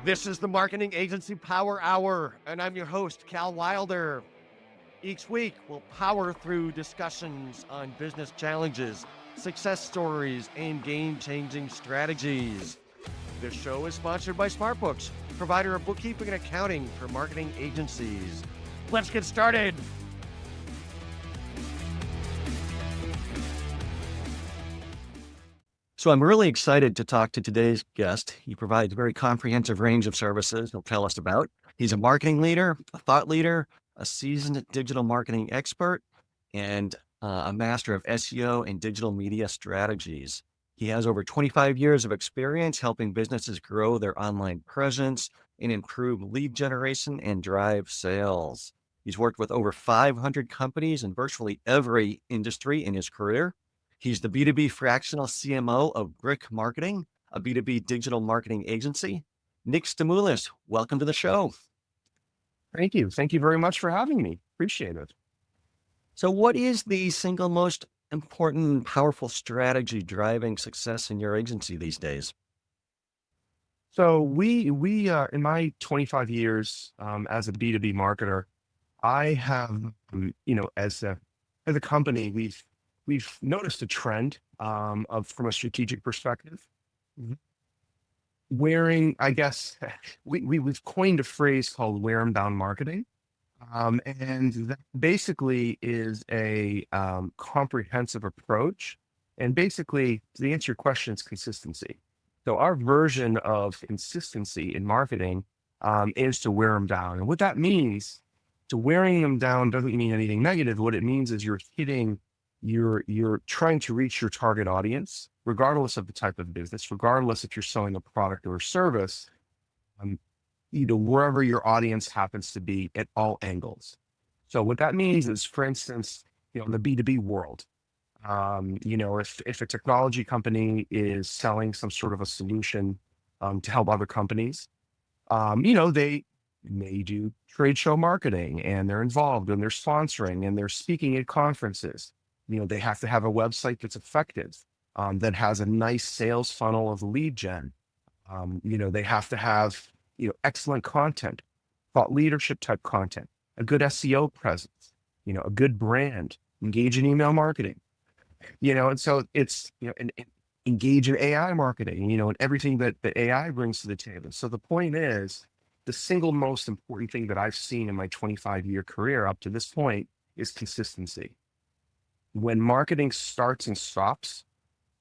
This is the Marketing Agency Power Hour, and I'm your host, Cal Wilder. Each week, we'll power through discussions on business challenges, success stories, and game-changing strategies. This show is sponsored by SmartBooks, provider of bookkeeping and accounting for marketing agencies. Let's get started. So I'm really excited to talk to today's guest. He provides a very comprehensive range of services he'll tell us about. He's a marketing leader, a thought leader, a seasoned digital marketing expert, and a master of SEO and digital media strategies. He has over 25 years of experience helping businesses grow their online presence and improve lead generation and drive sales. He's worked with over 500 companies in virtually every industry in his career. He's the B2B Fractional CMO of Brick Marketing, a B2B digital marketing agency. Nick Stamoulis, welcome to the show. Thank you. Thank you very much for having me. Appreciate it. So what is the single most important and powerful strategy driving success in your agency these days? So we in my 25 years as a B2B marketer, I have, as a company, we've noticed a trend of from a strategic perspective. Mhm. Wearing, I guess, we've coined a phrase called "wear 'em down marketing," and that basically is a comprehensive approach. And basically, to answer your question, it's consistency. So our version of consistency in marketing is to wear them down. And what that means, to wearing them down doesn't mean anything negative. What it means is you're trying to reach your target audience, regardless of the type of business, regardless if you're selling a product or a service, um, wherever your audience happens to be at all angles. So what that means is, for instance, in the B2B world, if a technology company is selling some sort of a solution to help other companies, they may do trade show marketing, and they're involved and they're sponsoring and they're speaking at conferences. They have to have a website that's effective, that has a nice sales funnel of lead gen. They have to have, excellent content, thought leadership type content, a good SEO presence, a good brand, engage in email marketing, and so it's, and engage in AI marketing, and everything that the AI brings to the table. So the point is, the single most important thing that I've seen in my 25-year career up to this point is consistency. When marketing starts and stops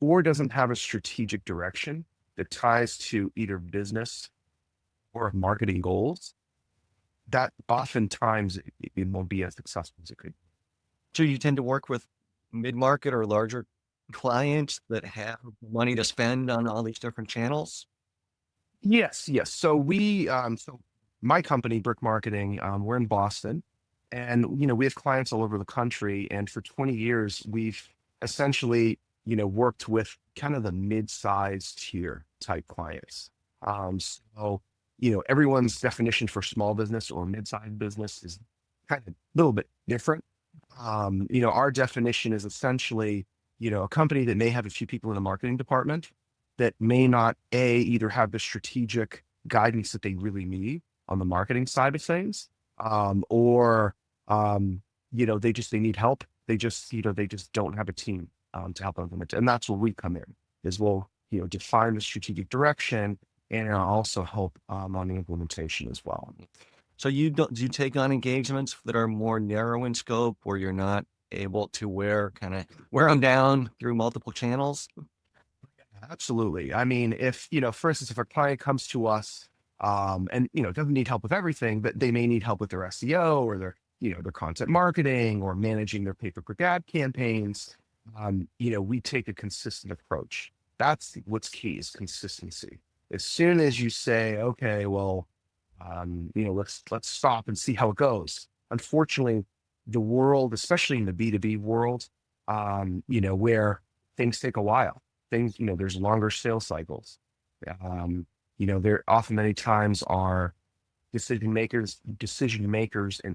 or doesn't have a strategic direction that ties to either business or marketing goals, that oftentimes it won't be as successful as it could. So you tend to work with mid-market or larger clients that have money to spend on all these different channels? Yes. So so my company, Brick Marketing, we're in Boston, and we have clients all over the country. And for 20 years, we've essentially, worked with kind of the mid-sized tier type clients. So everyone's definition for small business or mid-sized business is kind of a little bit different. Our definition is essentially, a company that may have a few people in the marketing department that may not either have the strategic guidance that they really need on the marketing side of things, or they need help. They just don't have a team to help implement. And that's where we come in, is we'll define the strategic direction and also help on the implementation as well. So do you take on engagements that are more narrow in scope, where you're not able to wear them down through multiple channels? Absolutely. I mean, if, for instance, if a client comes to us, and, doesn't need help with everything, but they may need help with their SEO or their content marketing or managing their pay-per-click ad campaigns, we take a consistent approach. That's what's key, is consistency. As soon as you say, okay, well, let's stop and see how it goes. Unfortunately, the world, especially in the B2B world, where things take a while, there's longer sales cycles. There often many times are decision makers and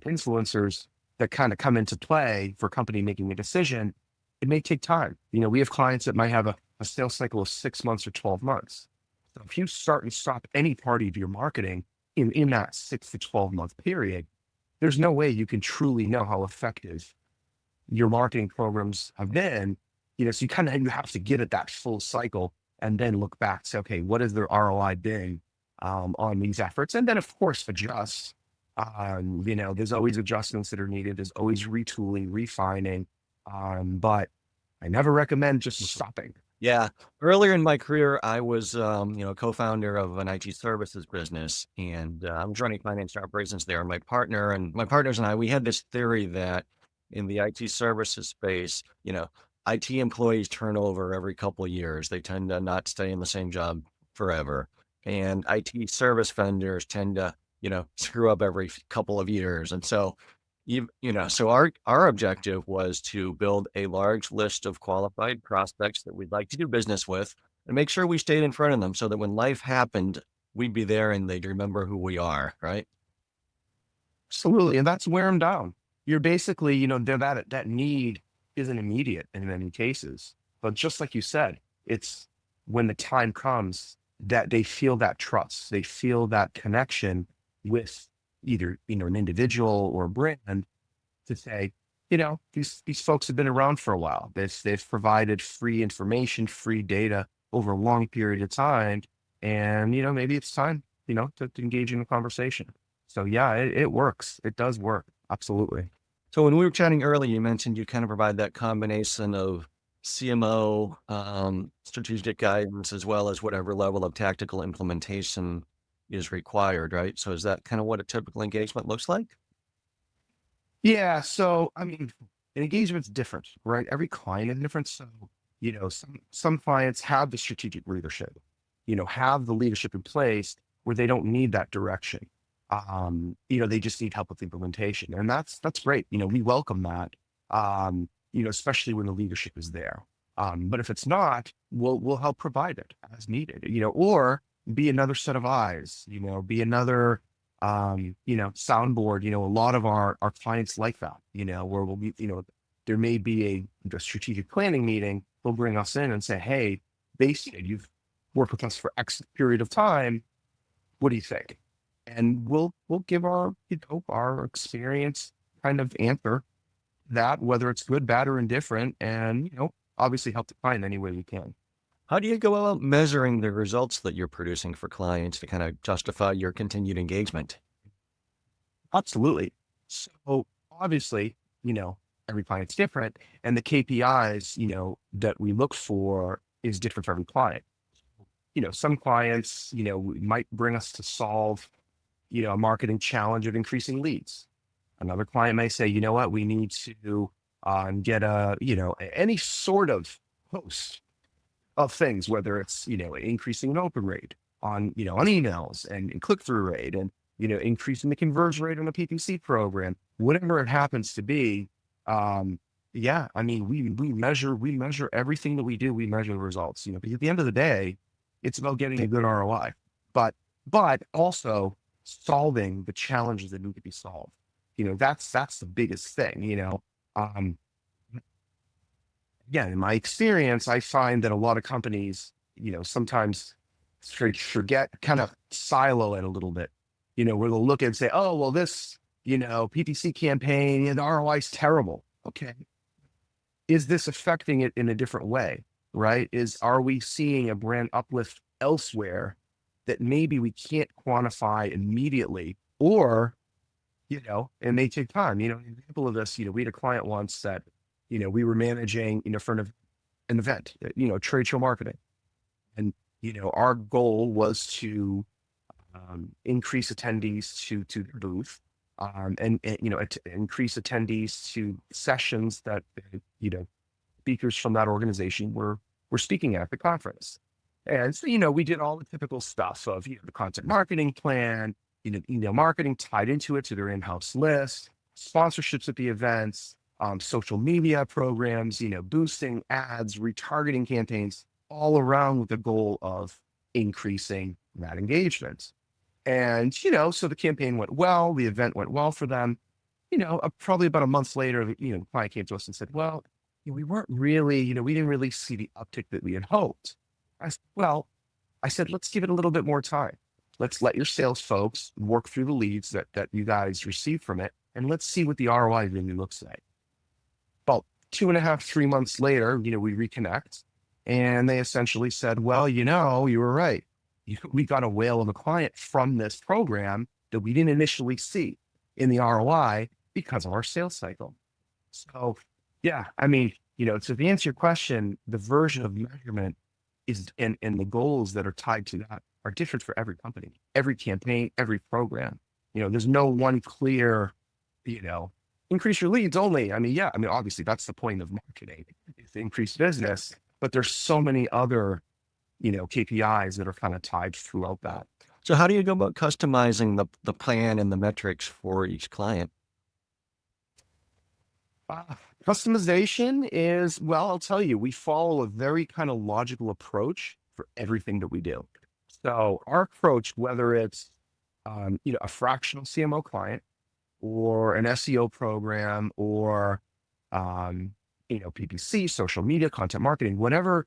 influencers that kind of come into play for a company making a decision. It may take time. We have clients that might have a sales cycle of 6 months or 12 months. So if you start and stop any part of your marketing in that 6 to 12 month period, there's no way you can truly know how effective your marketing programs have been. So you have to get at that full cycle and then look back, say, okay, what has their ROI been on these efforts? And then of course adjust. There's always adjustments that are needed. There's always retooling, refining. But I never recommend just stopping. Yeah. Earlier in my career, I was, co-founder of an IT services business, and I was running finance operations there. My partners and I, we had this theory that in the IT services space, IT employees turn over every couple of years. They tend to not stay in the same job forever. And IT service vendors tend to, screw up every couple of years. And so so our objective was to build a large list of qualified prospects that we'd like to do business with and make sure we stayed in front of them so that when life happened, we'd be there and they'd remember who we are, right? Absolutely. And that's wear them down. You're basically, that need isn't immediate in many cases. But just like you said, it's when the time comes that they feel that trust, they feel that connection with either, an individual or a brand to say, these folks have been around for a while. They've provided free information, free data over a long period of time. And, maybe it's time, to engage in a conversation. So yeah, it works. It does work. Absolutely. So when we were chatting earlier, you mentioned you kind of provide that combination of CMO, strategic guidance, as well as whatever level of tactical implementation is required, right? So is that kind of what a typical engagement looks like? Yeah. So, I mean, an engagement's different, right? Every client is different. So, some clients have the strategic leadership, have the leadership in place where they don't need that direction. They just need help with implementation. And that's great. We welcome that. Especially when the leadership is there. But if it's not, we'll help provide it as needed, or be another set of eyes, be another soundboard. A lot of our clients like that, where we'll be, there may be a strategic planning meeting. They'll bring us in and say, hey, basically, you've worked with us for X period of time. What do you think? And we'll give our experience kind of answer that, whether it's good, bad, or indifferent, and obviously help the client any way we can. How do you go about measuring the results that you're producing for clients to kind of justify your continued engagement? Absolutely. So obviously, every client's different, and the KPIs, that we look for is different for every client. Some clients, might bring us to solve, a marketing challenge of increasing leads. Another client may say, you know what, we need to get any sort of post of things, whether it's, increasing an open rate on emails and click-through rate and, increasing the conversion rate on the PPC program, whatever it happens to be. Yeah, I mean, we measure everything that we do. We measure the results, because at the end of the day, it's about getting a good ROI, but also solving the challenges that need to be solved. That's the biggest thing, um, again, in my experience, I find that a lot of companies, sometimes forget, kind of silo it a little bit, where they'll look and say, oh, well, this, PPC campaign and the ROI is terrible. Okay. Is this affecting it in a different way? Right? Are we seeing a brand uplift elsewhere that maybe we can't quantify immediately, or, it may take time. An example of this, we had a client once that, we were managing, for an event, trade show marketing. And, our goal was to increase attendees to their booth, increase attendees to sessions that, speakers from that organization were speaking at the conference. And so, we did all the typical stuff of, the content marketing plan, email marketing tied into it to their in-house list, sponsorships at the events, social media programs, boosting ads, retargeting campaigns, all around with the goal of increasing that engagement. And, so the campaign went well, the event went well for them. Probably about a month later, the client came to us and said, well, we weren't really, we didn't really see the uptick that we had hoped. I said, well, I said, let's give it a little bit more time. Let's let your sales folks work through the leads that you guys receive from it. And let's see what the ROI really looks like. About 2.5, 3 months later, we reconnect and they essentially said, well, you were right. We got a whale of a client from this program that we didn't initially see in the ROI because of our sales cycle. So yeah, to answer your question, the version of measurement is, and the goals that are tied to that are different for every company, every campaign, every program. There's no one clear, you know, increase your leads only. Obviously that's the point of marketing, is to increase business, but there's so many other, KPIs that are kind of tied throughout that. So how do you go about customizing the plan and the metrics for each client? Customization is, well, I'll tell you, we follow a very kind of logical approach for everything that we do. So our approach, whether it's, a fractional CMO client or an SEO program or, PPC, social media, content marketing, whatever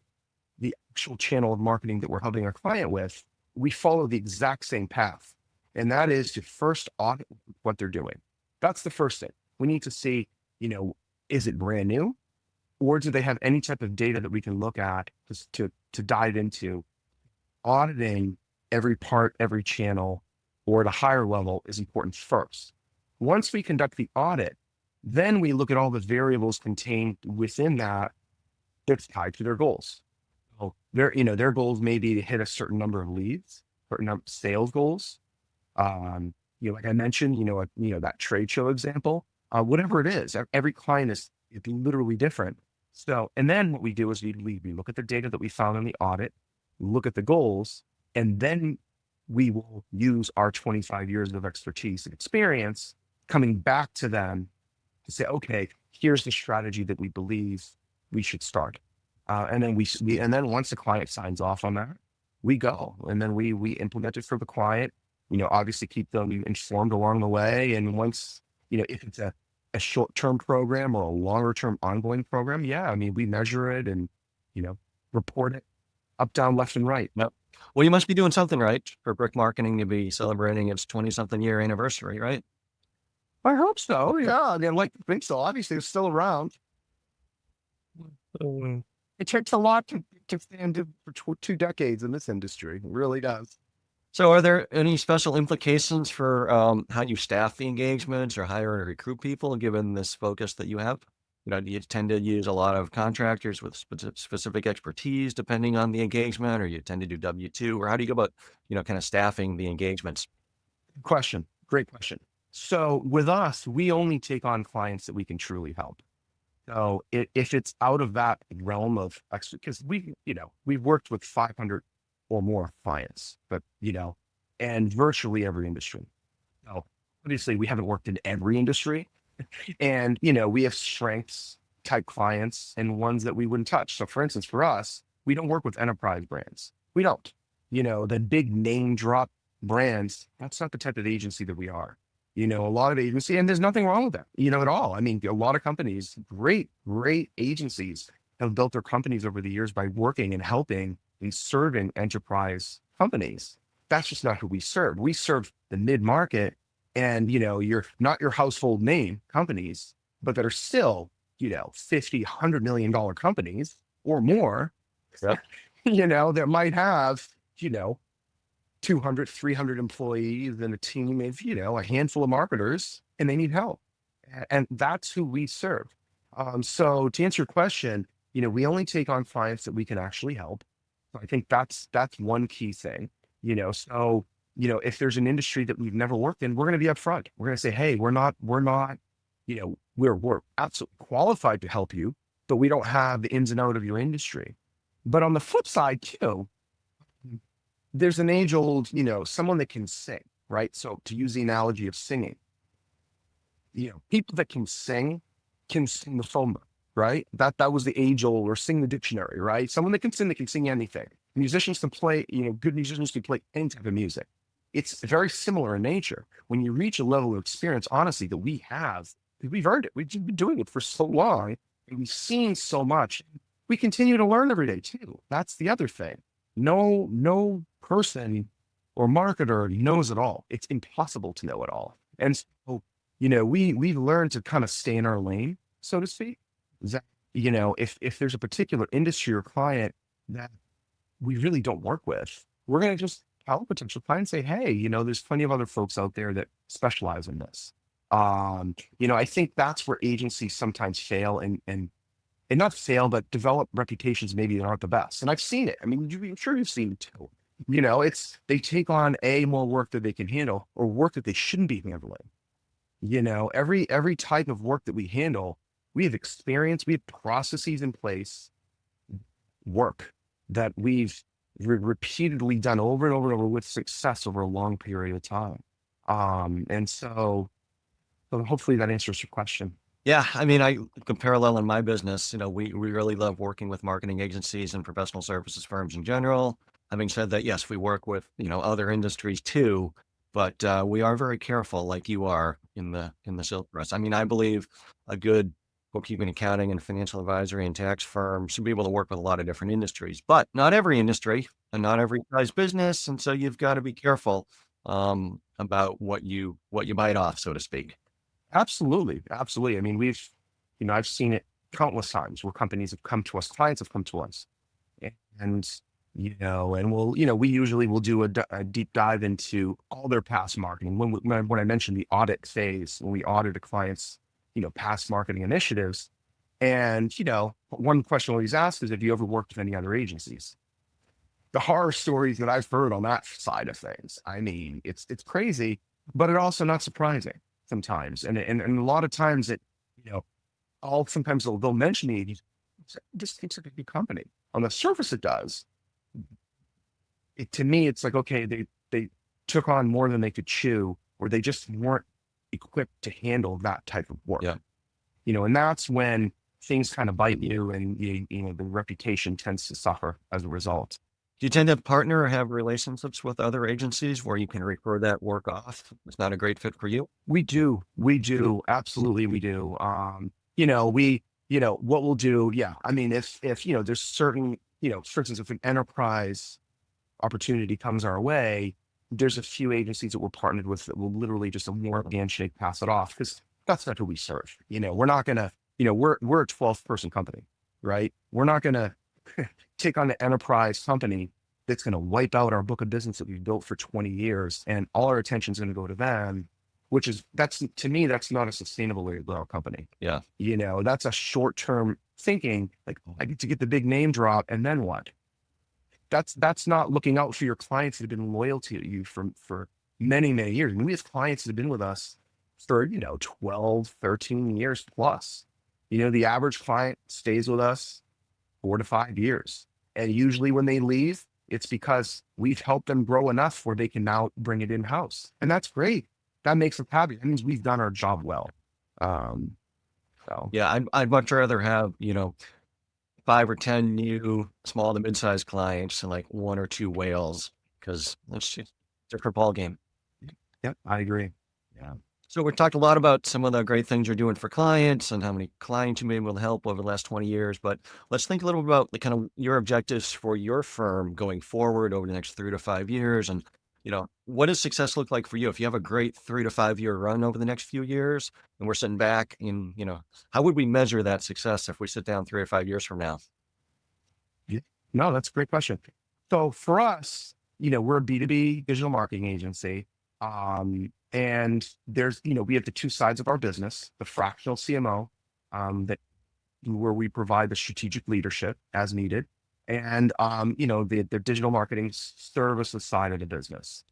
the actual channel of marketing that we're helping our client with, we follow the exact same path. And that is to first audit what they're doing. That's the first thing. We need to see, is it brand new, or do they have any type of data that we can look at just to dive into? Auditing every part, every channel, or at a higher level is important first. Once we conduct the audit, then we look at all the variables contained within that that's tied to their goals. So their goals may be to hit a certain number of leads, certain number of sales goals. Like I mentioned, that trade show example, whatever it is, every client is literally different. So, and then what we do is we look at the data that we found in the audit, look at the goals, and then we will use our 25 years of expertise and experience coming back to them to say, okay, here's the strategy that we believe we should start. And then once the client signs off on that, we go, and then we implement it for the client, obviously keep them informed along the way. And once, if it's a short-term program or a longer-term ongoing program, we measure it and, report it up, down, left, and right. Yep. Well, you must be doing something right for Brick Marketing to be celebrating its 20-something year anniversary, right? I hope so. Yeah, I'd like to think so. Obviously, it's still around. It takes a lot to stand for 2 decades in this industry. It really does. So are there any special implications for how you staff the engagements or hire or recruit people, given this focus that you have? Do you tend to use a lot of contractors with specific expertise depending on the engagement, or you tend to do W-2, or how do you go about, kind of staffing the engagements? Question. Great question. So with us, we only take on clients that we can truly help. So if it's out of that realm of, because we've worked with 500 or more clients, but, and virtually every industry. So obviously we haven't worked in every industry, and, we have strengths type clients and ones that we wouldn't touch. So for instance, for us, we don't work with enterprise brands. We don't, the big name drop brands. That's not the type of agency that we are. A lot of agency, and there's nothing wrong with that, at all. A lot of companies, great agencies have built their companies over the years by working and helping and serving enterprise companies. That's just not who we serve. We serve the mid-market and, you're not your household name companies, but that are still, $50, $100 million companies or more, Yep. that might have, 200, 300 employees and a team of, a handful of marketers, and they need help. And that's who we serve. So to answer your question, we only take on clients that we can actually help. So I think that's one key thing, so, if there's an industry that we've never worked in, we're going to be upfront. We're going to say, hey, we're not, we're absolutely qualified to help you, but we don't have the ins and outs of your industry. But on the flip side too, there's an age old, someone that can sing, right? So to use the analogy of singing, people that can sing the phone book, right? That was the age old, or sing the dictionary, right? Someone that can sing anything. Musicians can play, good musicians can play any type of music. It's very similar in nature. When you reach a level of experience, honestly, that we've earned it. We've been doing it for so long, and we've seen so much. We continue to learn every day too. That's the other thing. No person or marketer knows it all. It's impossible to know it all. And so, we've learned to kind of stay in our lane, so to speak. That, if there's a particular industry or client that we really don't work with, we're going to just tell a potential client and say, hey, there's plenty of other folks out there that specialize in this. I think that's where agencies sometimes fail and not fail, but develop reputations maybe that aren't the best. And I've seen it. I mean, I'm sure you've seen it too. It's they take on more work that they can handle or work that they shouldn't be handling. Every type of work that we handle, we have experience, we have processes in place, work that we've repeatedly done over and over and over with success over a long period of time. And so hopefully that answers your question. Yeah, I mean, I can parallel in my business. We really love working with marketing agencies and professional services firms in general. Having said that, yes, we work with other industries too, but we are very careful, like you are in the sales press. I mean, I believe a good bookkeeping, accounting, and financial advisory and tax firm should be able to work with a lot of different industries, but not every industry and not every size business, and so you've got to be careful about what you bite off, so to speak. Absolutely. Absolutely. I mean, I've seen it countless times where companies have come to us, clients have come to us and, and we usually will do a deep dive into all their past marketing. When I mentioned the audit phase, when we audit a client's, past marketing initiatives. And, one question always asked is, have you ever worked with any other agencies? The horror stories that I've heard on that side of things. I mean, it's crazy, but it also not surprising sometimes. And a lot of times you know, sometimes they'll mention the agency. This seems like a big company. On the surface, it does. To me, it's like, okay, they took on more than they could chew, or they just weren't equipped to handle that type of work. Yeah. And that's when things kind of bite you, and the reputation tends to suffer as a result. Do you tend to partner or have relationships with other agencies where you can refer that work off? It's not a great fit for you. We do, absolutely, we do. What we'll do, yeah. I mean, if there's certain, for instance, if an enterprise opportunity comes our way, there's a few agencies that we're partnered with that will literally just a warm handshake pass it off, because that's not who we serve. We're not gonna, we're a 12-person company, right? We're not gonna take on an enterprise company that's going to wipe out our book of business that we've built for 20 years, and all our attention is going to go to them, that's to me, that's not a sustainable way to grow our company. Yeah. That's a short-term thinking, like, oh, I get to get the big name drop, and then what? That's not looking out for your clients that have been loyal to you for many, many years. I mean, we have clients that have been with us for, 12, 13 years plus. The average client stays with us 4 to 5 years. And usually when they leave, it's because we've helped them grow enough where they can now bring it in-house. And that's great. That makes them happy. That means we've done our job well. Um, so Yeah. I'd much rather have, 5 or 10 new small to mid-sized clients and like 1 or 2 whales, because it's just a different ball game. yeah, I agree. Yeah. So we talked a lot about some of the great things you're doing for clients and how many clients you may be able to help over the last 20 years. But let's think a little bit about the kind of your objectives for your firm going forward over the next 3 to 5 years. And, what does success look like for you? If you have a great 3 to 5 year run over the next few years and we're sitting back in, how would we measure that success if we sit down 3 or 5 years from now? Yeah. No, that's a great question. So for us, we're a B2B digital marketing agency. And there's, we have the two sides of our business, the fractional CMO, that where we provide the strategic leadership as needed, and the digital marketing services side of the business.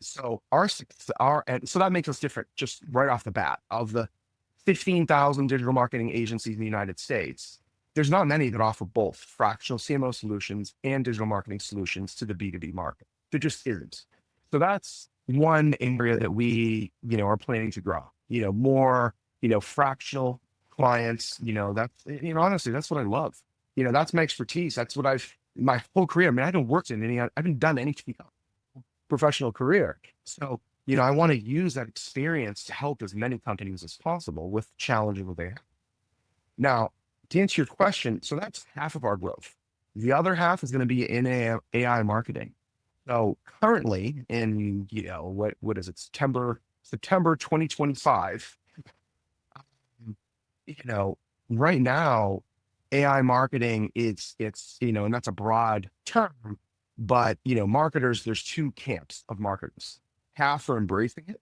So and so that makes us different just right off the bat. Of the 15,000 digital marketing agencies in the United States, there's not many that offer both fractional CMO solutions and digital marketing solutions to the B2B market. There just isn't. So that's one area that we, are planning to grow, more, fractional clients, honestly, that's what I love. That's my expertise. That's what my whole career. I mean, I haven't worked in I haven't done any professional career. So, I want to use that experience to help as many companies as possible with challenges that they have. Now, to answer your question, so that's half of our growth. The other half is going to be in AI marketing. So currently in, what is it, September 2025, you know, right now, AI marketing, and that's a broad term, but, marketers, there's two camps of marketers. Half are embracing it,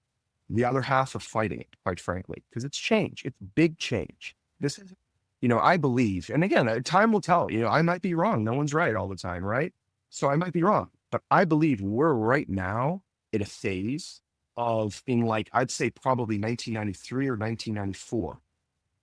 the other half are fighting it, quite frankly, because it's change. It's big change. This is, I believe, and again, time will tell, I might be wrong. No one's right all the time, right? So I might be wrong, but I believe we're right now in a phase of, in like, I'd say probably 1993 or 1994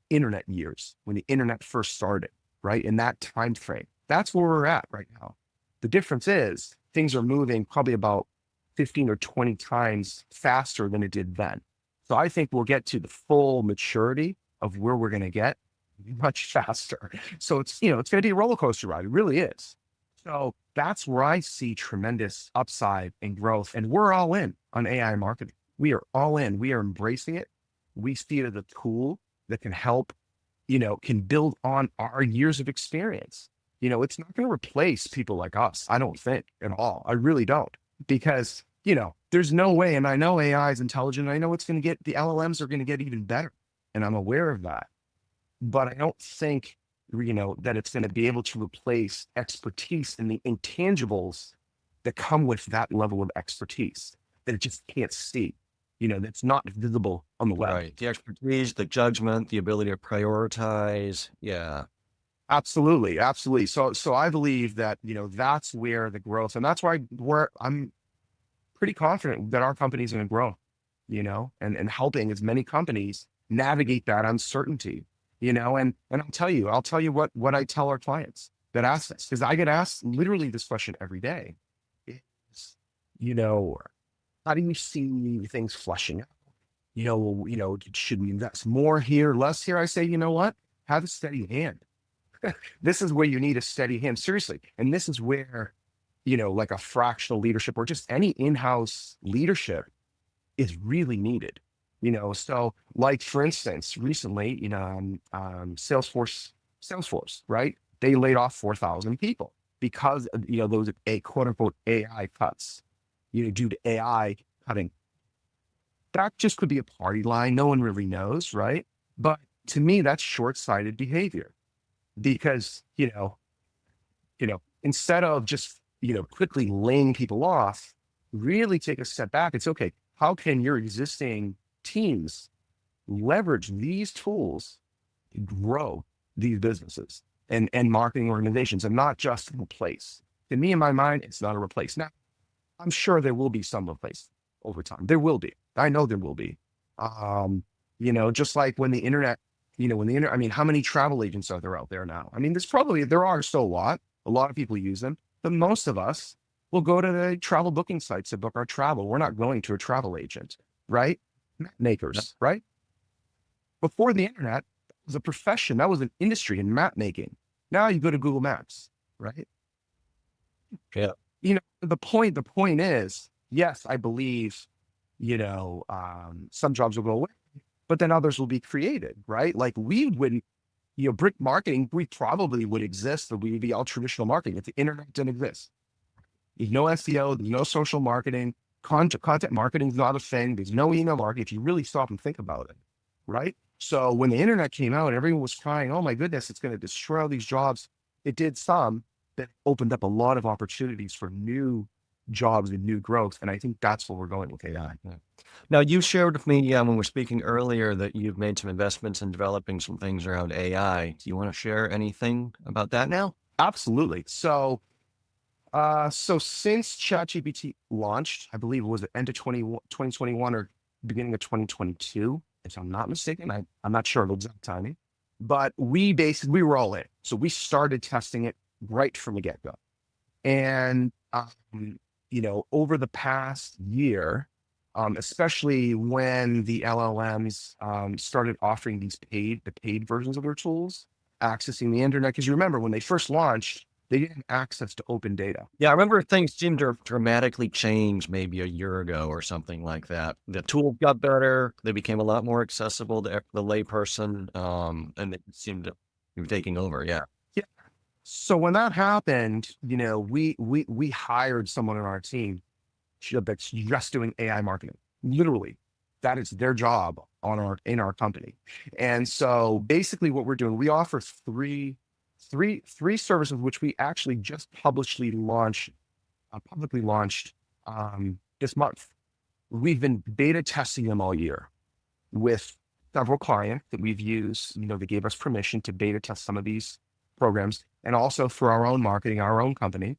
internet years, when the internet first started, right? In that time frame. That's where we're at right now. The difference is things are moving probably about 15 or 20 times faster than it did then. So I think we'll get to the full maturity of where we're going to get much faster. So it's going to be a roller coaster ride. It really is. So that's where I see tremendous upside and growth. And we're all in on AI marketing. We are all in. We are embracing it. We see it as a tool that can help, can build on our years of experience. It's not going to replace people like us. I don't think at all. I really don't, because, there's no way. And I know AI is intelligent. I know the LLMs are going to get even better. And I'm aware of that, but I don't think, that it's going to be able to replace expertise and the intangibles that come with that level of expertise that it just can't see, that's not visible on the web. Right. The expertise, the judgment, the ability to prioritize. Yeah. Absolutely. Absolutely. So I believe that, that's where the growth, and that's why I'm pretty confident that our company is going to grow, and helping as many companies navigate that uncertainty, and I'll tell you what I tell our clients that ask this, because I get asked literally this question every day is, how do you see things flushing out? Should we invest more here, less here? I say, you know what? Have a steady hand. This is where you need a steady hand, seriously. And this is where, like a fractional leadership or just any in-house leadership is really needed. So like, for instance, recently, Salesforce, right? They laid off 4,000 people because of, those quote unquote AI cuts, due to AI cutting. That just could be a party line. No one really knows, right? But to me, that's short-sighted behavior, because, instead of just, quickly laying people off, really take a step back. It's okay. How can your existing teams leverage these tools to grow these businesses and marketing organizations, and not just replace? To me, in my mind, it's not a replace. Now, I'm sure there will be some replace over time. There will be. I know there will be. Just like when the internet, I mean, how many travel agents are there out there now? I mean, there are still a lot. A lot of people use them, but most of us will go to the travel booking sites to book our travel. We're not going to a travel agent, right? Map makers, right? Before the internet, that was a profession. That was an industry in map making. Now you go to Google Maps, right? Yeah. The point is, yes, I believe, some jobs will go away, but then others will be created, right? Like we wouldn't, brick marketing, we probably would exist, but we'd be all traditional marketing if the internet didn't exist. There's no SEO, there's no social marketing, content marketing is not a thing. There's no email marketing if you really stop and think about it, right? So when the internet came out, everyone was crying, oh my goodness, it's going to destroy all these jobs. It did some, that opened up a lot of opportunities for new jobs and new growth. And I think that's where we're going with AI. Yeah. Now, you shared with me when we were speaking earlier that you've made some investments in developing some things around AI. Do you want to share anything about that now? Absolutely. So since ChatGPT launched, I believe it was the end of 2021 or beginning of 2022, if I'm not mistaken, I'm not sure of the exact timing, but we were all in. So we started testing it right from the get-go. And, over the past year, especially when the LLMs started offering the paid versions of their tools, accessing the internet, because you remember when they first launched, they didn't have access to open data. Yeah, I remember things seemed to dramatically change maybe a year ago or something like that. The tools got better. They became a lot more accessible to the layperson, and it seemed to be taking over. Yeah. Yeah. So when that happened, we hired someone on our team that's just doing AI marketing. Literally, that is their job in our company. And so basically, what we're doing, we offer three services, which we actually just publicly launched this month. We've been beta testing them all year with several clients that we've used. They gave us permission to beta test some of these programs, and also for our own marketing, our own company.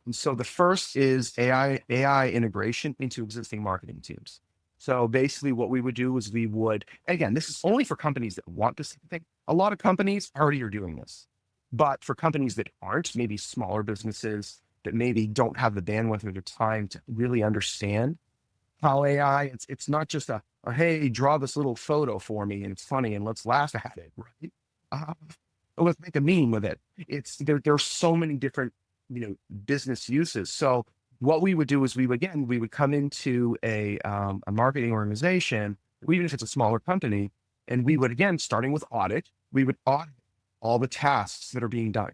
And so the first is AI integration into existing marketing teams. So basically what we would do is again, this is only for companies that want this thing. A lot of companies already are doing this, but for companies that aren't, maybe smaller businesses that maybe don't have the bandwidth or the time to really understand how AI, it's not just hey, draw this little photo for me and it's funny and let's laugh at it, right? Uh, let's make a meme with it. There's so many different, business uses. So what we would do is we would come into a marketing organization, even if it's a smaller company, and we would, again, starting with audit, we would audit all the tasks that are being done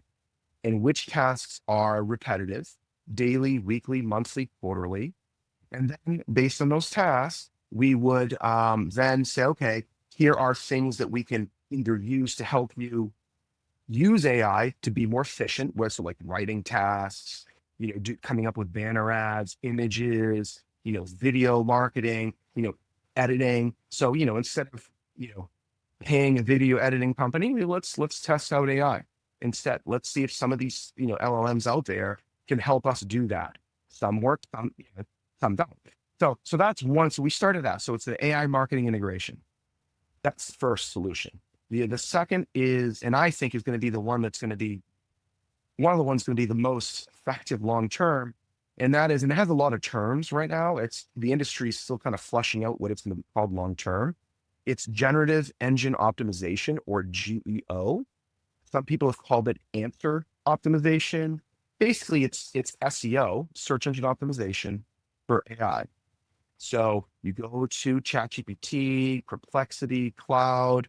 and which tasks are repetitive, daily, weekly, monthly, quarterly. And then based on those tasks, we would then say, okay, here are things that we can either use to help you use AI to be more efficient, so like writing tasks, coming up with banner ads, images, video marketing, editing. So, instead of, paying a video editing company, let's test out AI instead. Let's see if some of these, LLMs out there can help us do that. Some work, some don't. So that's one. So we started that. So it's the AI marketing integration. That's the first solution. The second is, and I think is going to be the one that's going to be one of the ones going to be the most effective long term. And that is, and it has a lot of terms right now. The industry is still kind of flushing out what it's going to be called long term. It's generative engine optimization, or GEO. Some people have called it answer optimization. Basically, it's SEO, search engine optimization, for AI. So you go to ChatGPT, Perplexity, Cloud,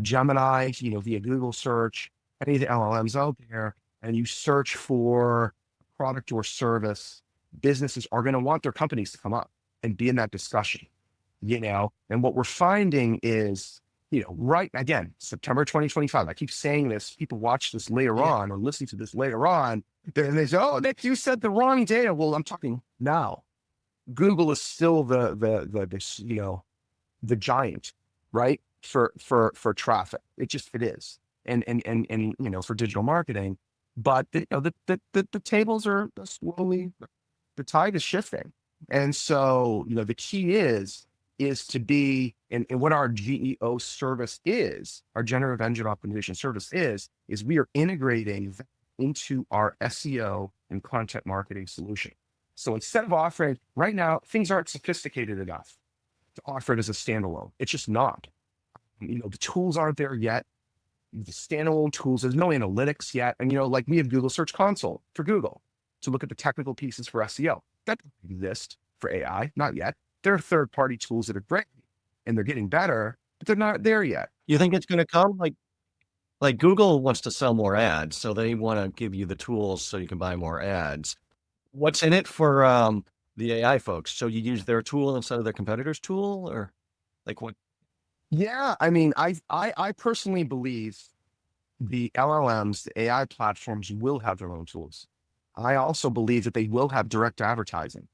Gemini, via Google search, any of the LLMs out there, and you search for a product or service. Businesses are going to want their companies to come up and be in that discussion, and what we're finding is, right, again, September 2025, I keep saying this, people watch this later on or listening to this later on, and they say, oh, Nick, you said the wrong data. Well, I'm talking now. Google is still the giant, right? For traffic. It is. And for digital marketing, but the tables are slowly, the tide is shifting. And so, the key is to be, and what our GEO service is, our generative engine optimization service is we are integrating into our SEO and content marketing solution. So instead of offering, right now, things aren't sophisticated enough to offer it as a standalone. It's just not. The tools aren't there yet. The standalone tools, there's no analytics yet. And, like we have Google Search Console for Google to look at the technical pieces for SEO. That doesn't exist for AI, not yet. There are third-party tools that are great and they're getting better, but they're not there yet. You think it's going to come? Like Google wants to sell more ads, so they want to give you the tools so you can buy more ads. What's in it for the AI folks? So you use their tool instead of their competitor's tool, or like what? Yeah, I mean, I personally believe the LLMs, the AI platforms will have their own tools. I also believe that they will have direct advertising,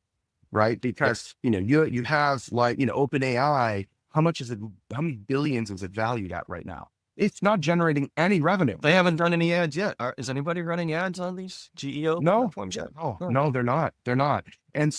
right? Because, you have like, OpenAI, how many billions is it valued at right now? It's not generating any revenue. They haven't done any ads yet. Is anybody running ads on these GEO platforms yet? No, they're not. They're not. And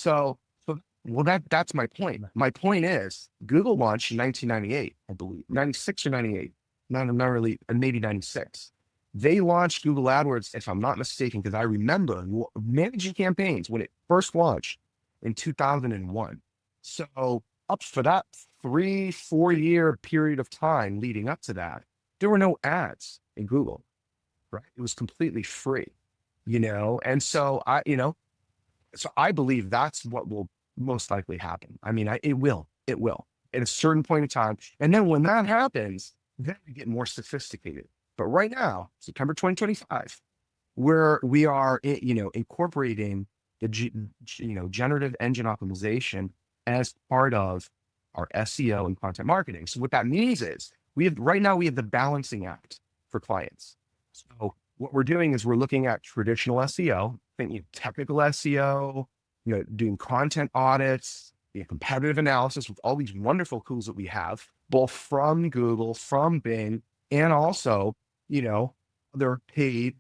well, that's my point. My point is Google launched in 1998, I believe, 96 or 98. Not really, maybe 96. They launched Google AdWords, if I'm not mistaken, because I remember managing campaigns when it first launched in 2001. So up for that 3-4 year period of time leading up to that, there were no ads in Google, right? It was completely free, And so I believe that's what will most likely happen. I mean, it will at a certain point in time. And then when that happens, then we get more sophisticated. But right now, September 2025, we are, incorporating the, generative engine optimization as part of our SEO and content marketing. So what that means is right now we have the balancing act for clients. So what we're doing is we're looking at traditional SEO, thinking technical SEO, doing content audits, competitive analysis with all these wonderful tools that we have, both from Google, from Bing, and also, other paid,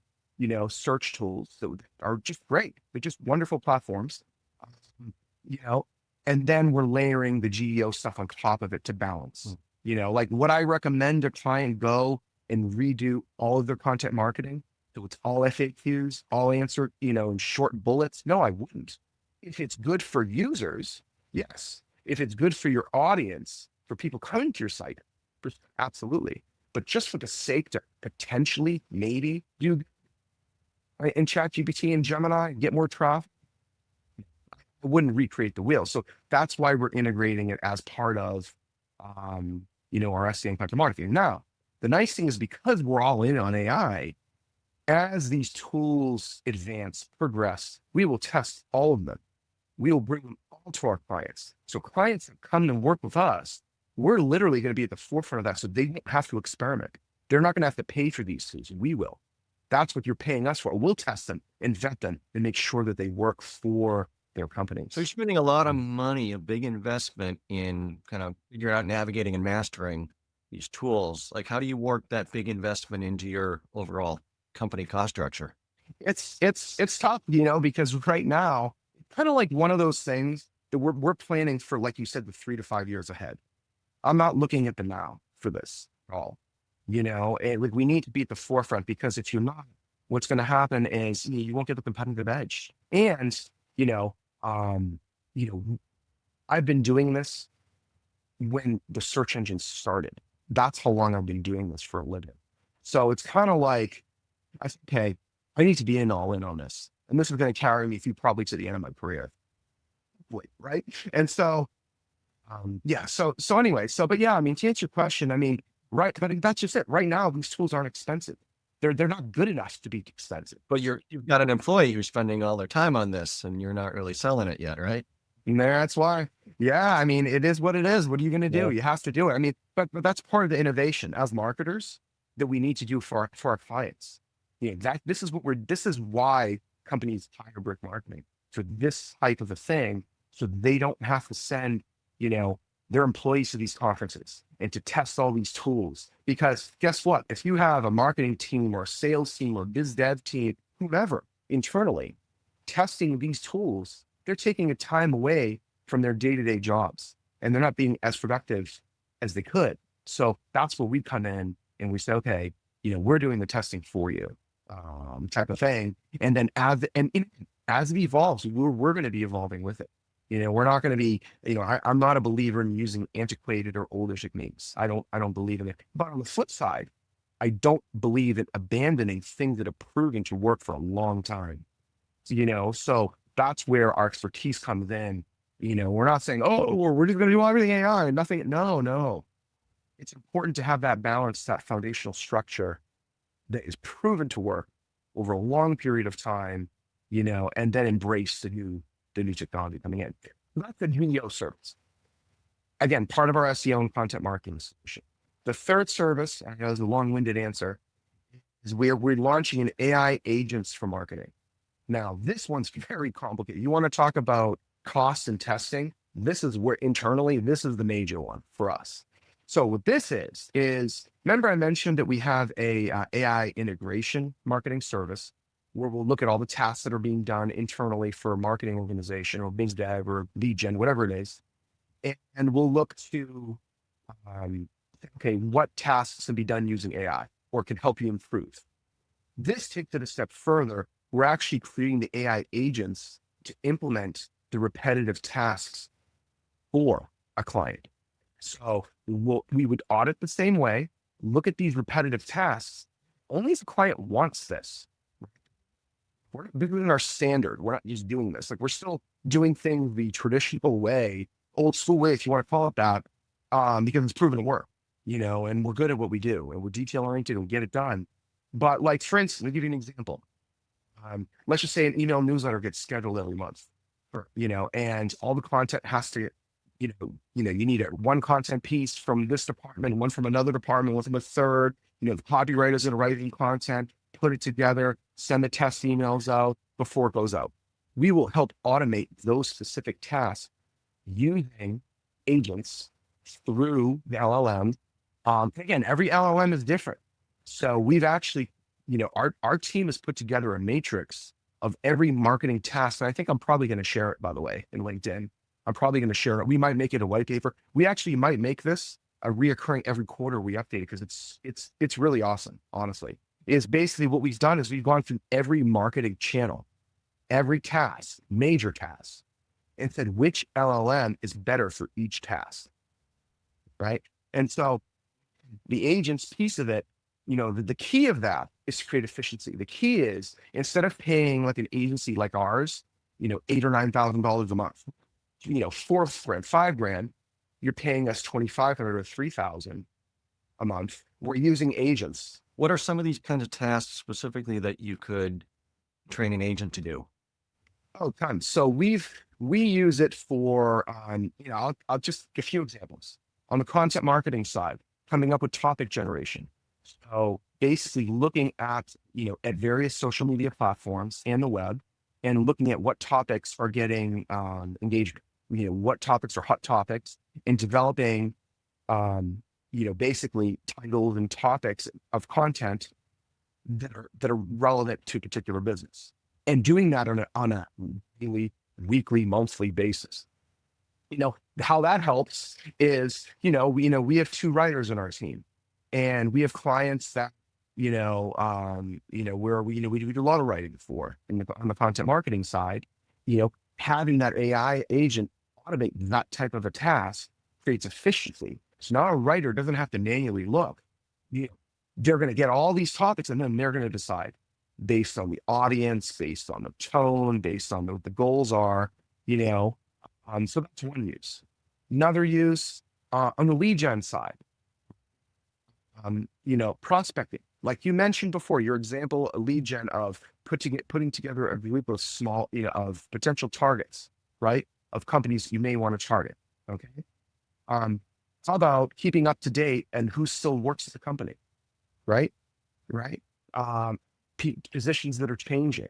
search tools that are just great. They're just wonderful platforms, um, you know, and then we're layering the GEO stuff on top of it to balance. Like would I recommend a client go and redo all of their content marketing? So it's all FAQs, all answered, in short bullets. No, I wouldn't. If it's good for users, yes. If it's good for your audience, for people coming to your site, absolutely. But just for the sake to potentially, maybe do right, in ChatGPT and Gemini, get more traffic, I wouldn't recreate the wheel. So that's why we're integrating it as part of, our SEO and content marketing. Now, the nice thing is because we're all in on AI, as these tools advance, progress, we will test all of them. We will bring them all to our clients. So clients that come and work with us, we're literally going to be at the forefront of that. So they won't have to experiment. They're not going to have to pay for these tools. We will. That's what you're paying us for. We'll test them and vet them and make sure that they work for their companies. So you're spending a lot of money, a big investment in kind of figuring out navigating and mastering these tools. Like, how do you work that big investment into your overall company cost structure? It's tough, because right now, kind of like one of those things that we're planning for, like you said, the 3 to 5 years ahead. I'm not looking at the now for this at all. And we need to be at the forefront, because if you're not, what's going to happen is you won't get the competitive edge. And, I've been doing this when the search engine started. That's how long I've been doing this for a living. So it's kind of like, okay, I need to be all in on this. And this is going to carry me through probably to the end of my career. Right. And so, but yeah, to answer your question, right. But that's just it. Right now, these tools aren't expensive. They're not good enough to be expensive. But you've got an employee who's spending all their time on this and you're not really selling it yet, right? And that's why. Yeah. It is what it is. What are you going to do? Yeah. You have to do it. But that's part of the innovation as marketers that we need to do for our clients. This is why companies hire Brick Marketing for this type of a thing. So they don't have to send, their employees to these conferences and to test all these tools. Because guess what? If you have a marketing team or a sales team or biz dev team, whoever internally testing these tools, they're taking a time away from their day-to-day jobs and they're not being as productive as they could. So that's where we come in and we say, okay, we're doing the testing for you, type of thing. And then as it evolves, we're going to be evolving with it. We're not going to be, I'm not a believer in using antiquated or older techniques. I don't believe in it. But on the flip side, I don't believe in abandoning things that have proven to work for a long time. So that's where our expertise comes in. We're not saying, oh, we're just going to do everything AI and nothing. No. It's important to have that balance, that foundational structure that is proven to work over a long period of time, and then embrace the new technology coming in. So that's the GEO service. Again, part of our SEO and content marketing solution. The third service, I know it's a long-winded answer, is we're launching an AI agents for marketing. Now, this one's very complicated. You want to talk about cost and testing? This is where internally, this is the major one for us. So what this is remember I mentioned that we have a AI integration marketing service where we'll look at all the tasks that are being done internally for a marketing organization or biz dev or lead gen, whatever it is. And we'll look to, okay, what tasks can be done using AI or can help you improve. This takes it a step further. We're actually creating the AI agents to implement the repetitive tasks for a client. So we would audit the same way, look at these repetitive tasks, only if the client wants this. We're not doing our standard. We're not just doing this. Like we're still doing things the traditional way, old school way, if you want to call it that, because it's proven to work, and we're good at what we do and we're detail oriented and we get it done. But like, for instance, I'll give you an example. let's just say an email newsletter gets scheduled every month, and all the content has to, you need one content piece from this department, one from another department, one from a third, the copywriters that are writing content, put it together, send the test emails out before it goes out. We will help automate those specific tasks using agents through the LLM. Again, every LLM is different. So we've actually, our team has put together a matrix of every marketing task. And I think I'm probably going to share it, by the way, in LinkedIn. I'm probably going to share it. We might make it a white paper. We actually might make this a reoccurring every quarter we update it, because it's really awesome, honestly. Is basically what we've done is we've gone through every marketing channel, every task, major task, and said which LLM is better for each task, right? And so the agent's piece of it, the key of that is to create efficiency. The key is, instead of paying like an agency like ours, $8,000 or $9,000 a month, $4,000, $5,000, you're paying us $2,500 or $3,000 a month. We're using agents. What are some of these kinds of tasks specifically that you could train an agent to do? Oh, tons. So we use it for, I'll just give a few examples. On the content marketing side, coming up with topic generation. So basically looking at, at various social media platforms and the web, and looking at what topics are getting engagement, what topics are hot topics, and developing, basically titles and topics of content that are relevant to a particular business, and doing that on a daily, weekly, monthly basis. How that helps is, we have 2 writers in our team, and we have clients that, where we do a lot of writing for on the content marketing side. Having that AI agent automate that type of a task creates efficiency. So now a writer doesn't have to manually look. They're going to get all these topics, and then they're going to decide based on the audience, based on the tone, based on what the goals are, so that's one use. Another use, on the lead gen side, prospecting. Like you mentioned before, your example, a lead gen of putting together a group of small, of potential targets, right? Of companies you may want to target. Okay. How about keeping up to date and who still works at the company, right? Right. Positions that are changing.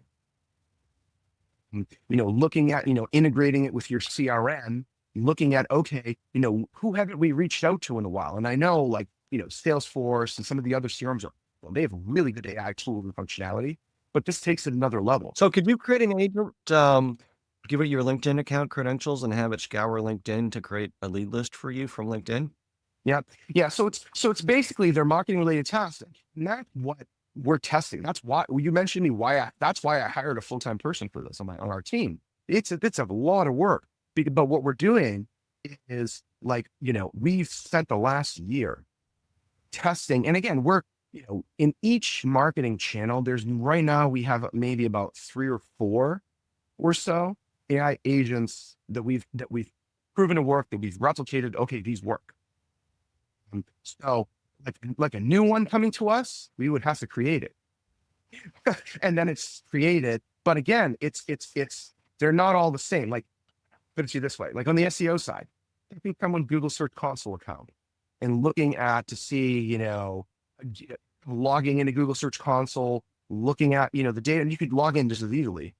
Looking at, integrating it with your CRM, looking at, okay, who haven't we reached out to in a while? And I know, like, Salesforce and some of the other CRMs they have really good AI tools and functionality, but this takes it another level. So could you create an agent, give it your LinkedIn account credentials and have it scour LinkedIn to create a lead list for you from LinkedIn? Yeah. Yeah. So it's basically their marketing related tasks. And that's what we're testing. That's why you mentioned me, that's why I hired a full-time person for this on our team. It's a lot of work, but what we're doing is, like, we've spent the last year testing. And again, we're, in each marketing channel, right now we have maybe about 3 or 4 or so AI agents that we've proven to work, that we've replicated. Okay, these work. So like a new one coming to us, we would have to create it. And then it's created. But again, they're not all the same. Like, put it to you this way, like on the SEO side, if you come on Google Search Console account and looking to see, logging into Google Search Console, looking at, the data, and you could log in just as easily.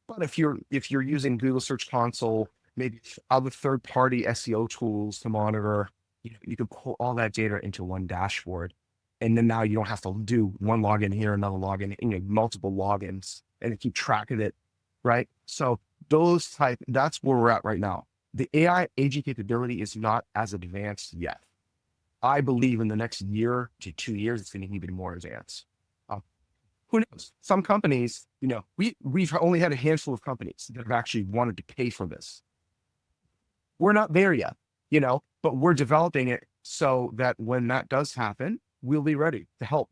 But if you're using Google Search Console, maybe other third-party SEO tools to monitor, you can pull all that data into one dashboard. And then now you don't have to do one login here, another login, multiple logins, and keep track of it, right? So that's where we're at right now. The AI agent capability is not as advanced yet. I believe in the next year to 2 years, it's going to be even more advanced. Who knows? Some companies, we've only had a handful of companies that have actually wanted to pay for this. We're not there yet, but we're developing it so that when that does happen, we'll be ready to help,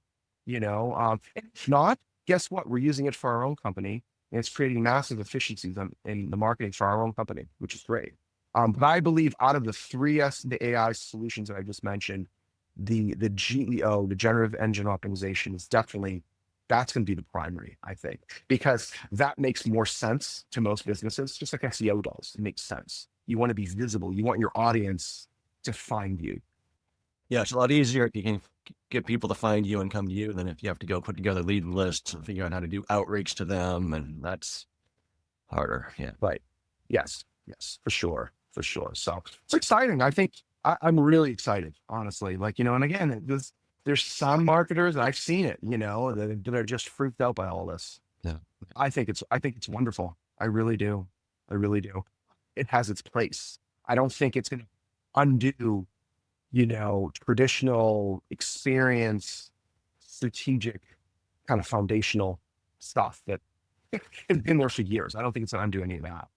if not, guess what? We're using it for our own company, and it's creating massive efficiencies in the marketing for our own company, which is great. But I believe out of the AI solutions that I just mentioned, the GEO, the generative engine optimization, is definitely That's going to be the primary, I think, because that makes more sense to most businesses, just like SEO does. It makes sense. You want to be visible. You want your audience to find you. Yeah, it's a lot easier if you can get people to find you and come to you than if you have to go put together lead lists and figure out how to do outreach to them. And that's harder. Yeah. Right. Yes. Yes, for sure. For sure. So it's exciting. I think I'm really excited, honestly. Like, and again, there's some marketers, and I've seen it, that are just freaked out by all this. Yeah. I think it's wonderful. I really do. I really do. It has its place. I don't think it's going to undo, traditional experience, strategic kind of foundational stuff that has been there for years. I don't think it's going to undo any of that.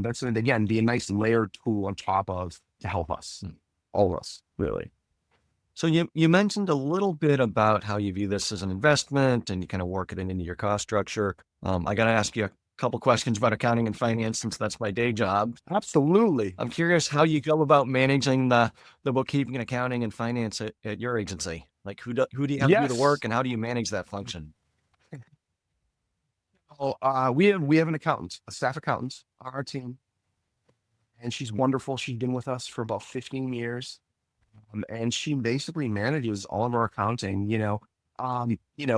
That's going to, again, be a nice layered tool on top of to help us, all of us, really. So you mentioned a little bit about how you view this as an investment and you kind of work it into your cost structure. I got to ask you a couple questions about accounting and finance since that's my day job. Absolutely. I'm curious how you go about managing the bookkeeping and accounting and finance at your agency. Like who do you have to do the work and how do you manage that function? Well, we have an accountant, a staff accountant on our team, and she's wonderful. She's been with us for about 15 years. And she basically manages all of our accounting,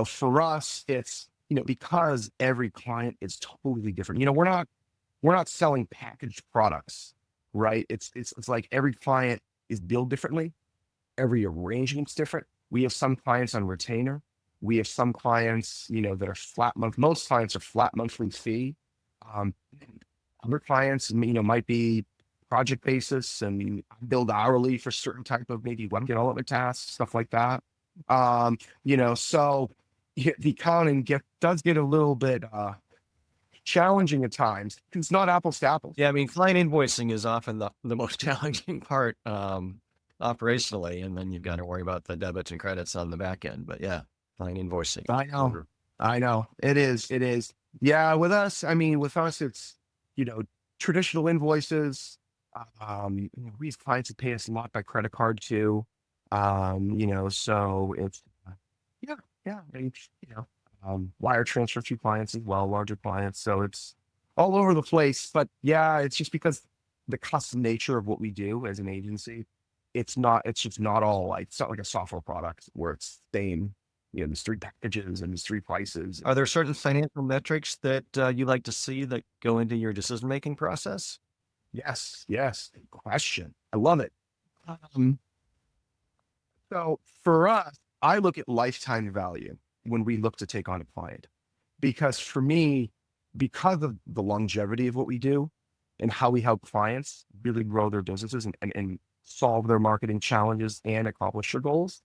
for us, it's, because every client is totally different. We're not selling packaged products, right? It's like every client is billed differently. Every arrangement's different. We have some clients on retainer. We have some clients, that are flat month. Most clients are flat monthly fee. Um, Other clients, might be project basis and build hourly for certain type of maybe web development tasks, stuff like that. So the accounting does get a little bit challenging at times. It's not apples to apples. Yeah, I mean, client invoicing is often the most challenging part operationally, and then you've got to worry about the debits and credits on the back end. But yeah, client invoicing. I know. It is. Yeah, with us, it's, traditional invoices. We have clients that pay us a lot by credit card too. So it's, yeah, and, wire transfer to clients as well, larger clients. So it's all over the place, but yeah, it's just because the custom nature of what we do as an agency, it's just not all like, it's not like a software product where it's same, there's 3 packages and there's 3 prices. Are there certain financial metrics that you like to see that go into your decision-making process? Yes. Good question. I love it. So for us, I look at lifetime value when we look to take on a client, because for me, because of the longevity of what we do and how we help clients really grow their businesses and solve their marketing challenges and accomplish their goals,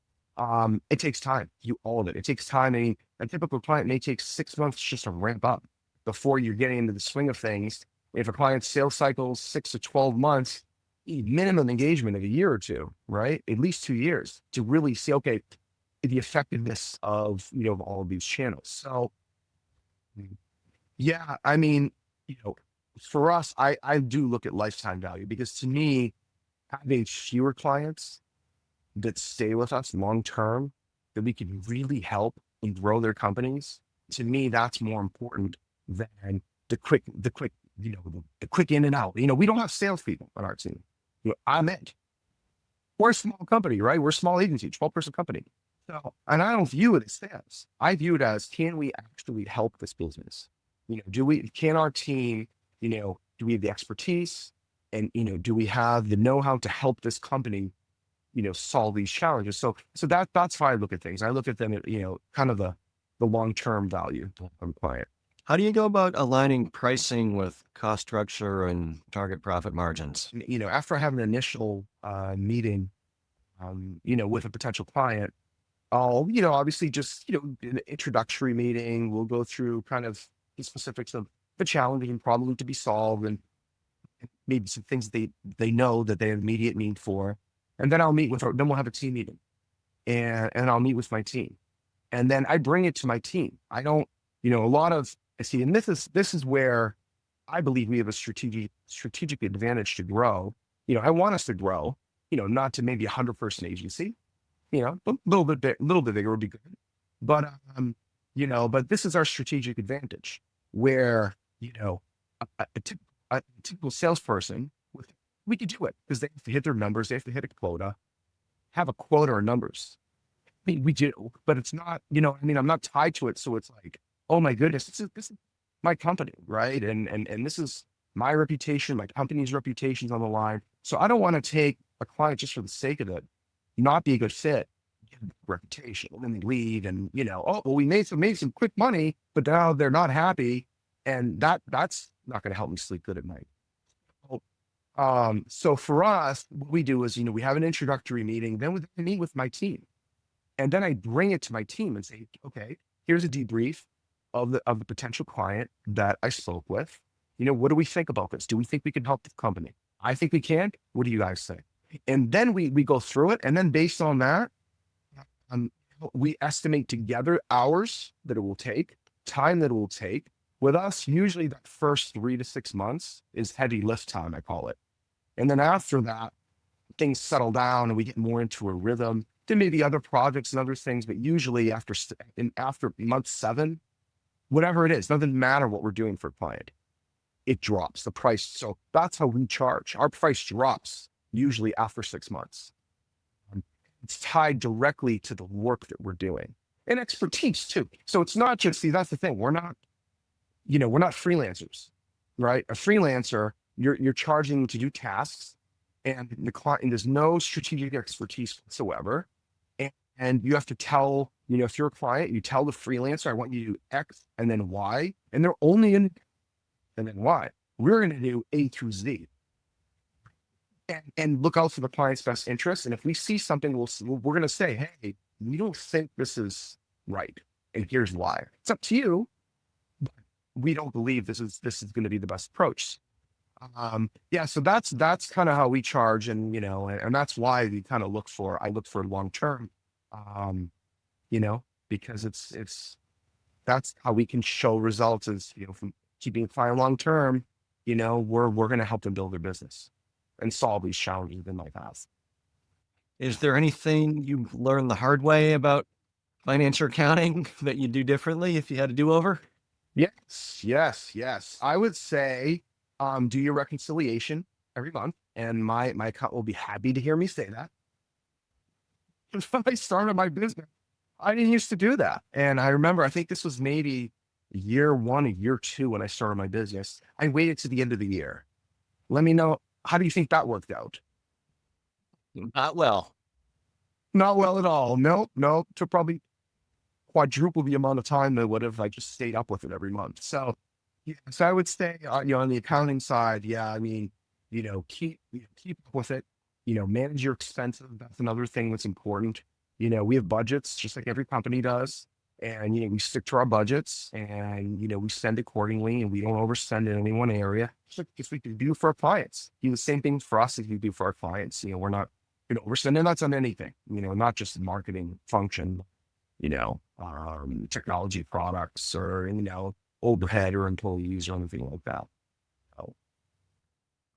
it takes time. All of it. It takes time. I mean, a typical client may take 6 months just to ramp up before you're getting into the swing of things. If a client's sales cycle is 6 to 12 months, you need minimum engagement of a year or two, right? At least 2 years to really see, okay, the effectiveness of, of all of these channels. So yeah, for us, I do look at lifetime value, because to me, having fewer clients that stay with us long term, that we can really help and grow their companies, to me, that's more important than the quick, the quick in and out. We don't have salespeople on our team. I'm it. We're a small company, right? We're a small agency, 12-person company. So, and I don't view it as sales. I view it as, can we actually help this business? Can our team, do we have the expertise, and, do we have the know-how to help this company, solve these challenges? So that's how I look at things. I look at them at, kind of the long-term value of a client. How do you go about aligning pricing with cost structure and target profit margins? After I have an initial meeting, with a potential client, I'll, obviously just, an introductory meeting. We'll go through kind of the specifics of the challenge and problem to be solved, and maybe some things they know that they have immediate need for. And then then we'll have a team meeting, and I'll meet with my team, and then I bring it to my team. I don't, and this is where I believe we have a strategic advantage to grow. I want us to grow, not to maybe 100-person agency, a little bit bigger would be good. But, but this is our strategic advantage where, a typical salesperson, we could do it because they have to hit their numbers. They have to hit a quota, have a quota or numbers. I mean, we do, but it's not, I'm not tied to it. So it's like, oh my goodness, this is my company, right? And this is my reputation, my company's reputation's on the line. So I don't want to take a client just for the sake of it, not be a good fit, get a reputation, and then they leave, and oh well, we made some quick money, but now they're not happy, and that's not going to help me sleep good at night. So for us, what we do is, we have an introductory meeting, then we meet with my team. And then I bring it to my team and say, okay, here's a debrief of the potential client that I spoke with. What do we think about this? Do we think we can help the company? I think we can. What do you guys say? And then we go through it. And then based on that, um, we estimate together hours that it will take, time that it will take. With us, usually that first 3 to 6 months is heavy lift time, I call it. And then after that, things settle down and we get more into a rhythm. There may be other projects and other things, but usually after month 7, whatever it is, doesn't matter what we're doing for a client, it drops the price. So that's how we charge. Our price drops usually after 6 months. It's tied directly to the work that we're doing and expertise too. So it's not just, see, that's the thing. We're not freelancers, right? A freelancer, you're charging to do tasks, and the client, and there's no strategic expertise whatsoever. And you have to tell, if you're a client, you tell the freelancer, I want you to do X and then Y, and they're only in, and then Y. We're going to do A through Z. And look out for the client's best interest. And if we see something, we're going to say, hey, we don't think this is right, and here's why. It's up to you, but we don't believe this is going to be the best approach. So that's kind of how we charge, and that's why we kind of I look for long term, because that's how we can show results is, from keeping a client long term, we're going to help them build their business and solve these challenges in my past. Is there anything you learned the hard way about financial accounting that you do differently if you had to do over? Yes. I would say, do your reconciliation every month, and my account will be happy to hear me say that. When I started my business, I didn't used to do that, and I remember, I think this was maybe year 1 or year 2 when I started my business. I waited to the end of the year. Let me know, how do you think that worked out? Not well. Not well at all. No, took probably quadruple the amount of time that would have if I just stayed up with it every month. So I would say, on the accounting side, keep up with it. Manage your expenses. That's another thing that's important. We have budgets just like every company does, and we stick to our budgets, and we spend accordingly, and we don't overspend in any one area. Just like we can do for our clients. The same thing for us as we do for our clients. We're not overspending. That's on anything. Not just marketing function. Technology products, or overhead or employees or anything like that. So.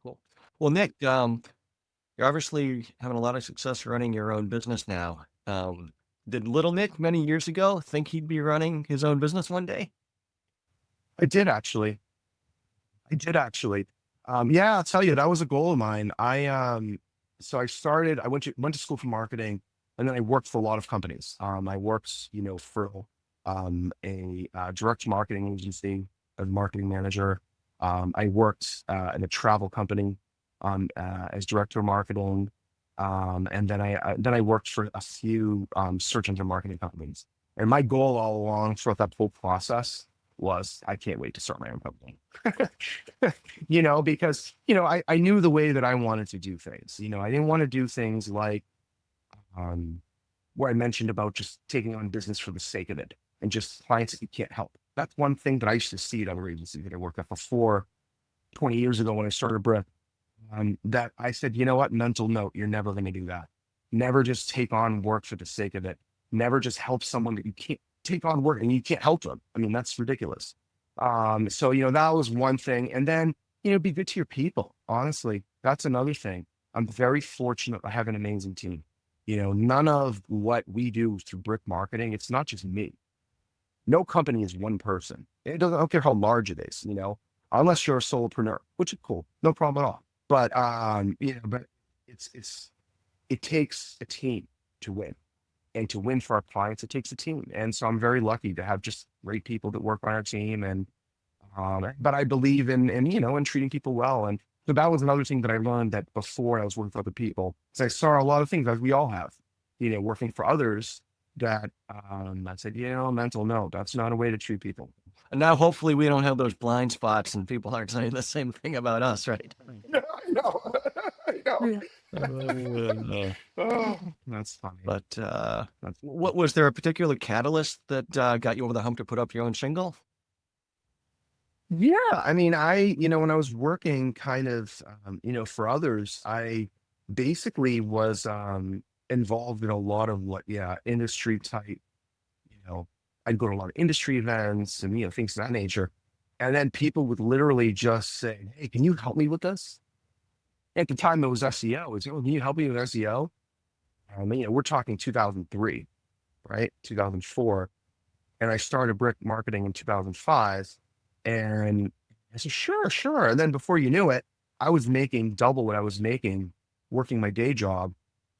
Cool. Well, Nick, you're obviously having a lot of success running your own business now. Did little Nick many years ago think he'd be running his own business one day? I did actually. Yeah, I'll tell you, that was a goal of mine. So I went to school for marketing, and then I worked for a lot of companies. I worked, for a direct marketing agency as a marketing manager. I worked in a travel company as director of marketing. And then I worked for a few search engine marketing companies. And my goal all along throughout that whole process was, I can't wait to start my own company. Because I knew the way that I wanted to do things. I didn't want to do things like where I mentioned about just taking on business for the sake of it and just clients that you can't help. That's one thing that I used to see at other agencies that I worked at before 20 years ago when I started Brit. That I said, you know what, mental note, you're never going to do that. Never just take on work for the sake of it. Never just help someone that you can't take on work and you can't help them. I mean, that's ridiculous. So, that was one thing. And then, be good to your people. Honestly, that's another thing. I'm very fortunate. I have an amazing team. None of what we do through Brick Marketing, it's not just me. no company is one person. It doesn't, I don't care how large it is, unless you're a solopreneur, which is cool, no problem at all. But, but it's, it takes a team to win, and to win for our clients, it takes a team. And so I'm very lucky to have just great people that work on our team. And, but I believe in treating people well. And so that was another thing that I learned, that before I was working for other people, so I saw a lot of things, as we all have, working for others, that, I said, mental, no, that's not a way to treat people. And now hopefully we don't have those blind spots and people aren't saying the same thing about us, right? No, I know. I know. Uh, Oh, that's funny. but That's what was there a particular catalyst that got you over the hump to put up your own shingle? Yeah, I mean, when I was working kind of, for others, I basically was involved in a lot of industry type, you know, I'd go to a lot of industry events and, things of that nature. And then people would literally just say, "Hey, can you help me with this?" At the time, it was SEO. It's, "Oh, can you help me with SEO?" We're talking 2003, right? 2004. And I started brick marketing in 2005. And I said, "Sure, sure." And then before you knew it, I was making double what I was making working my day job,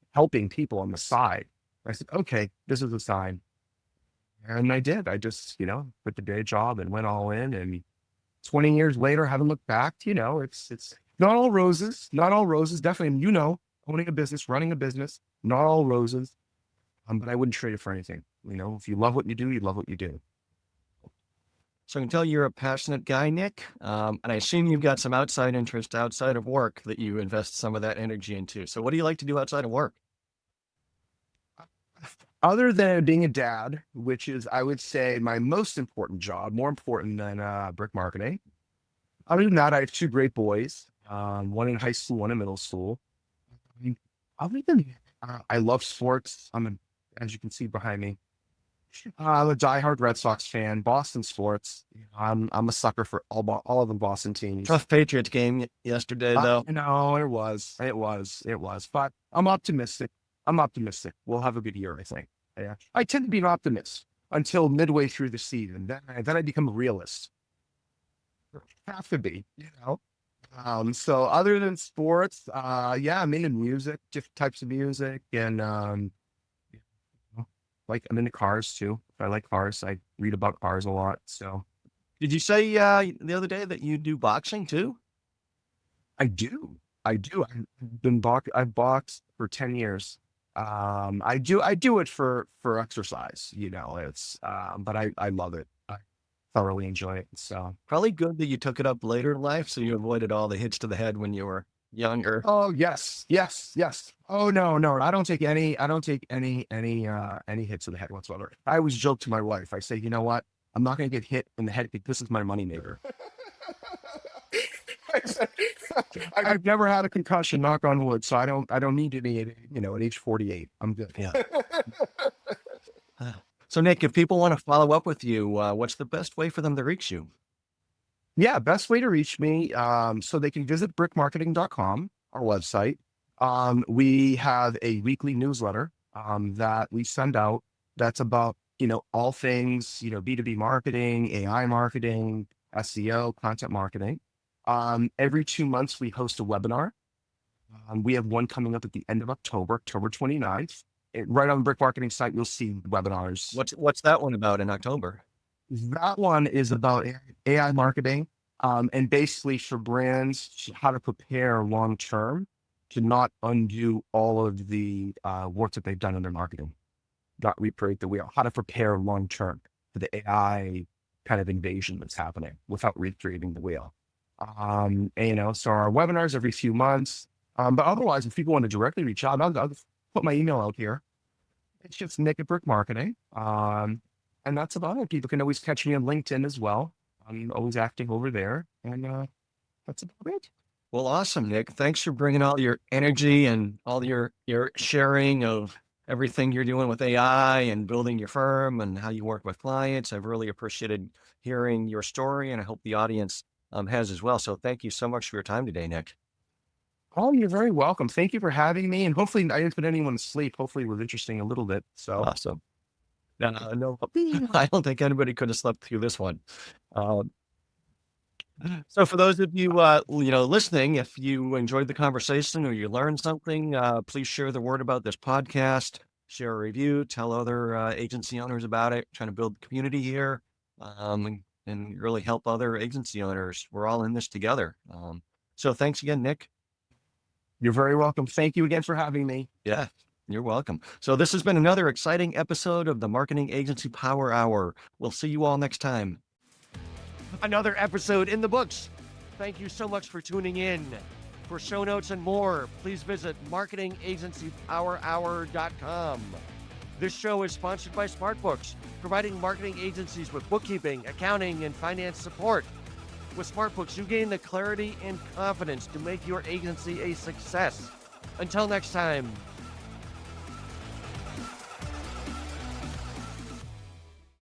helping people on the side. I said, "Okay, this is a sign." And I did. I just, quit the day job and went all in. And 20 years later, haven't looked back. It's not all roses, not all roses. Definitely, owning a business, running a business, not all roses. But I wouldn't trade it for anything. If you love what you do, you love what you do. So I can tell you're a passionate guy, Nick. And I assume you've got some outside interest outside of work that you invest some of that energy into. So what do you like to do outside of work? Other than being a dad, which is, I would say, my most important job, more important than brick marketing. Other than that, I have two great boys, one in high school, one in middle school. I mean, other than I love sports. As you can see behind me, I'm a diehard Red Sox fan. Boston sports. I'm a sucker for all of the Boston teams. Tough Patriots game yesterday, though. No, it was. But I'm optimistic. We'll have a good year, I think. Yeah, I tend to be an optimist until midway through the season. Then I become a realist. Have to be, So other than sports, I'm into music, different types of music, and like I'm into cars too. I like cars. I read about cars a lot. So Did you say the other day that you do boxing too? I do. I've boxed for 10 years. I do it for exercise, it's, but I love it. I thoroughly enjoy it. So, Probably good that you took it up later in life so you avoided all the hits to the head when you were younger. oh, yes, yes, yes. Oh, no, no, I don't take any hits to the head whatsoever. I always joke to my wife. I say, "You know what? I'm not going to get hit in the head because this is my moneymaker." I've never had a concussion, knock on wood, so I don't need to be at age 48. I'm good. Yeah. So Nick, if people want to follow up with you, what's the best way for them to reach you? Yeah, best way to reach me, so they can visit brickmarketing.com, our website. We have a weekly newsletter that we send out that's about, all things, B2B marketing, AI marketing, SEO, content marketing. Every 2 months, we host a webinar. We have one coming up at the end of October 29th. Right on the Brick Marketing site, you'll see webinars. What's that one about in October? That one is about AI marketing, and basically for brands, how to prepare long term to not undo all of the work that they've done in their marketing, not recreate the wheel, how to prepare long term for the AI kind of invasion that's happening without recreating the wheel. So our webinars every few months. But otherwise, if people want to directly reach out, I'll just put my email out here. It's just Nick at Brick Marketing. And that's about it. People can always catch me on LinkedIn as well. I'm always active over there. And that's about it. Well, awesome, Nick. Thanks for bringing all your energy and all your sharing of everything you're doing with AI and building your firm and how you work with clients. I've really appreciated hearing your story, and I hope the audience has as well. So thank you so much for your time today, Nick. Oh, you're very welcome. Thank you for having me. And hopefully I didn't put anyone to sleep. Hopefully it was interesting a little bit. So Awesome. No, I don't think anybody could have slept through this one. Uh, so for those of you, listening, if you enjoyed the conversation or you learned something, please share the word about this podcast, share a review, tell other agency owners about it, trying to build community here, and really help other agency owners. We're all in this together. So thanks again, Nick. You're very welcome. Thank you again for having me. Yeah, you're welcome. So this has been another exciting episode of the Marketing Agency Power Hour. We'll see you all next time. Another episode in the books. Thank you so much for tuning in. For show notes and more, please visit marketingagencypowerhour.com. This show is sponsored by SmartBooks, providing marketing agencies with bookkeeping, accounting, and finance support. With SmartBooks, you gain the clarity and confidence to make your agency a success. Until next time.